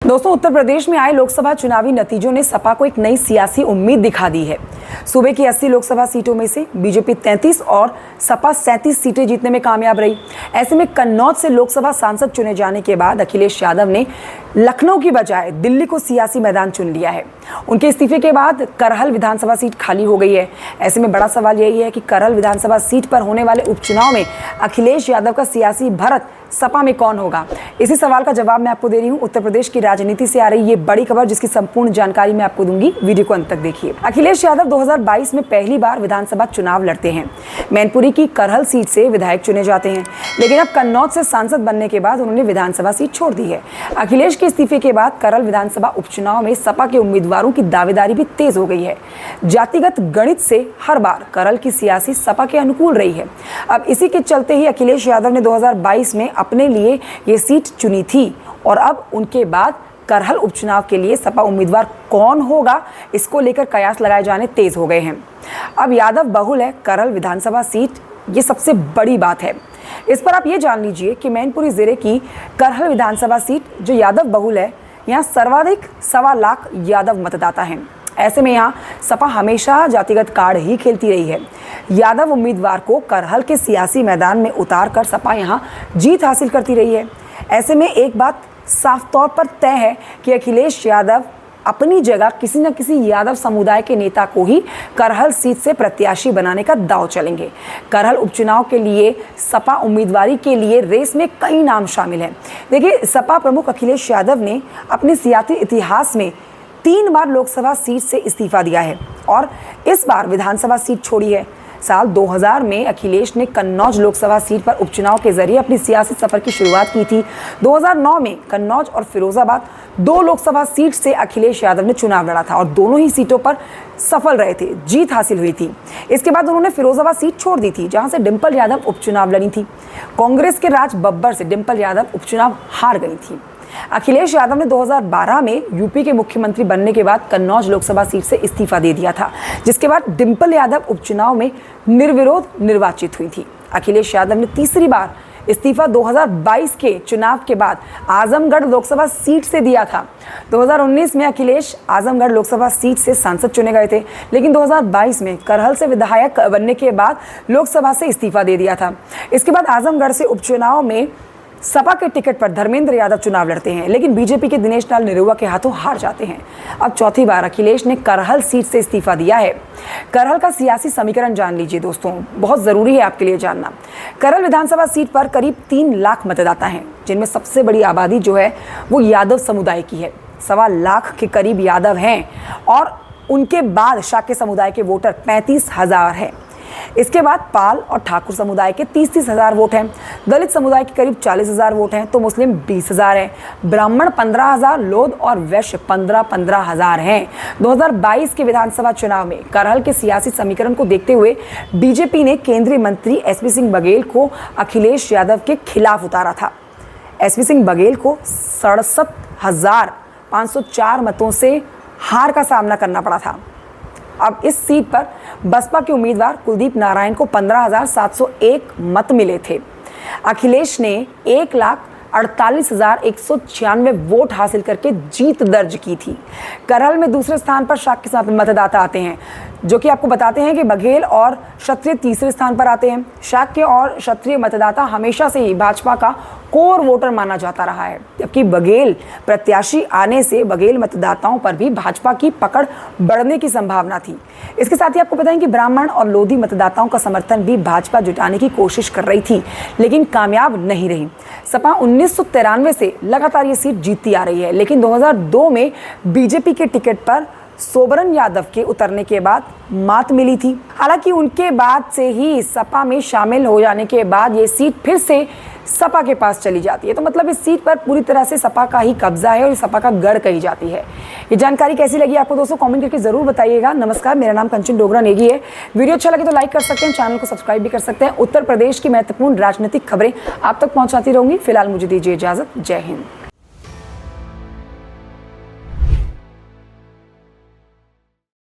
दोस्तों, उत्तर प्रदेश में आए लोकसभा चुनावी नतीजों ने सपा को एक नई सियासी उम्मीद दिखा दी है। सूबे की 80 लोकसभा सीटों में से बीजेपी 33 और सपा 37 सीटें जीतने में कामयाब रही। ऐसे में कन्नौज से लोकसभा सांसद चुने जाने के बाद अखिलेश यादव ने लखनऊ की बजाय दिल्ली को सियासी मैदान चुन लिया है। उनके इस्तीफे के बाद करहल विधानसभा सीट खाली हो गई है। ऐसे में बड़ा सवाल यही है कि करहल विधानसभा सीट पर होने वाले उपचुनाव में अखिलेश यादव का सियासी भरत सपा में कौन होगा। इसी सवाल का जवाब मैं आपको दे रही हूँ। उत्तर प्रदेश की राजनीति से आ रही ये बड़ी खबर, जिसकी संपूर्ण जानकारी मैं आपको दूंगी। वीडियो को अंत तक देखिए। अखिलेश यादव 2022 में पहली बार विधानसभा चुनाव लड़ते हैं। मैनपुरी की करहल सीट से विधायक चुने जाते हैं, लेकिन अब कन्नौज से सांसद बनने के बाद उन्होंने विधानसभा सीट छोड़ दी है। अखिलेश के इस्तीफे के बाद करहल विधानसभा उपचुनाव में सपा के उम्मीदवारों की दावेदारी भी तेज हो गई है। जातिगत गणित से हर बार करहल की सियासी सपा के अनुकूल रही है। अब इसी के चलते ही अखिलेश यादव ने 2022 में अपने लिए ये सीट चुनी थी और अब उनके बाद करहल उपचुनाव के लिए सपा उम्मीदवार कौन होगा, इसको लेकर कयास लगाए जाने तेज हो गए हैं। अब यादव बहुल है करहल विधानसभा सीट, ये सबसे बड़ी बात है। इस पर आप ये जान लीजिए कि मैनपुरी जिले की करहल विधानसभा सीट जो यादव बहुल है, यहाँ सर्वाधिक 1.25 लाख यादव मतदाता हैं। ऐसे में यहाँ सपा हमेशा जातिगत कार्ड ही खेलती रही है। यादव उम्मीदवार को करहल के सियासी मैदान में उतार कर सपा यहाँ जीत हासिल करती रही है। ऐसे में एक बात साफ तौर पर तय है कि अखिलेश यादव अपनी जगह किसी न किसी यादव समुदाय के नेता को ही करहल सीट से प्रत्याशी बनाने का दांव चलेंगे। करहल उपचुनाव के लिए सपा उम्मीदवारी के लिए रेस में कई नाम शामिल हैं। देखिए, सपा प्रमुख अखिलेश यादव ने अपने सियासी इतिहास में 3 बार लोकसभा सीट से इस्तीफा दिया है और इस बार विधानसभा सीट छोड़ी है। साल 2000 में अखिलेश ने कन्नौज लोकसभा सीट पर उपचुनाव के जरिए अपनी सियासी सफर की शुरुआत की थी। 2009 में कन्नौज और फिरोजाबाद 2 लोकसभा सीट से अखिलेश यादव ने चुनाव लड़ा था और दोनों ही सीटों पर सफल रहे थे, जीत हासिल हुई थी। इसके बाद उन्होंने फिरोजाबाद सीट छोड़ दी थी, जहां से डिंपल यादव उपचुनाव लड़ी थी। कांग्रेस के राज बब्बर से डिंपल यादव उपचुनाव हार गई थी। अखिलेश यादव ने 2012 में यूपी के मुख्यमंत्री बनने के बाद कन्नौज लोकसभा सीट से इस्तीफा दे दिया था, जिसके बाद डिंपल यादव उपचुनाव में निर्विरोध निर्वाचित हुई थी। अखिलेश यादव ने तीसरी बार इस्तीफा 2022 के चुनाव के बाद आजमगढ़ लोकसभा सीट से दिया था। 2019 में अखिलेश आजमगढ़ लोकसभा सीट से सांसद चुने गए थे, लेकिन 2022 में करहल से विधायक बनने के बाद लोकसभा से इस्तीफा दे दिया था। इसके बाद आजमगढ़ से उपचुनाव में सपा के टिकट पर धर्मेंद्र यादव चुनाव लड़ते हैं, लेकिन बीजेपी के दिनेश लाल निरुआ के हाथों हार जाते हैं। अब चौथी बार अखिलेश ने करहल सीट से इस्तीफा दिया है। करहल का सियासी समीकरण जान लीजिए दोस्तों, बहुत जरूरी है आपके लिए जानना। करहल विधानसभा सीट पर करीब 3 लाख मतदाता हैं, जिनमें सबसे बड़ी आबादी जो है वो यादव समुदाय की है। 1.25 लाख के करीब यादव हैं और उनके बाद शाक्य समुदाय के वोटर 35,000 हैं। इसके बाद पाल और ठाकुर समुदाय के 30-30 हज़ार वोट हैं। दलित समुदाय के करीब 40,000 वोट हैं, तो मुस्लिम 20,000 हैं। ब्राह्मण 15,000, लोध और वैश्य 15,000 हैं। 2022 के विधानसभा चुनाव में करहल के सियासी समीकरण को देखते हुए बीजेपी ने केंद्रीय मंत्री एसपी सिंह बघेल को अखिलेश यादव के खिलाफ उतारा था। एसपी सिंह बघेल को 67,504 मतों से हार का सामना करना पड़ा था। अब इस सीट पर बसपा के उम्मीदवार कुलदीप नारायण को 15,701 मत मिले थे। अखिलेश ने 1,48,196 वोट हासिल करके जीत दर्ज की थी। करहल में दूसरे स्थान पर शाक्य के मतदाता आते हैं, जो कि आपको बताते हैं कि बघेल और क्षत्रिय तीसरे स्थान पर आते हैं। शाक्य और क्षत्रिय मतदाता हमेशा से ही भाजपा का कोर वोटर माना जाता रहा है, जबकि बघेल प्रत्याशी आने से बघेल मतदाताओं पर भी भाजपा की पकड़ बढ़ने की संभावना थी। इसके साथ ही आपको बताएं कि ब्राह्मण और लोधी मतदाताओं का समर्थन भी भाजपा जुटाने की कोशिश कर रही थी, लेकिन कामयाब नहीं रही। सपा 1993 से लगातार ये सीट जीतती आ रही है, लेकिन 2002 में बीजेपी के टिकट पर सोबरन यादव के उतरने के बाद मात मिली थी। हालांकि उनके बाद से ही सपा में शामिल हो जाने के बाद ये सीट फिर से सपा के पास चली जाती है, तो मतलब इस सीट पर पूरी तरह से सपा का ही कब्जा है और सपा का गढ़ कही जाती है। ये जानकारी कैसी लगी आपको दोस्तों, कमेंट करके जरूर बताइएगा। नमस्कार, मेरा नाम कंचन डोगरा नेगी है। वीडियो अच्छा लगे तो लाइक कर सकते हैं, चैनल को सब्सक्राइब भी कर सकते हैं। उत्तर प्रदेश की महत्वपूर्ण राजनीतिक खबरें आप तक पहुंचाती रहूंगी। फिलहाल मुझे दीजिए इजाजत। जय हिंद।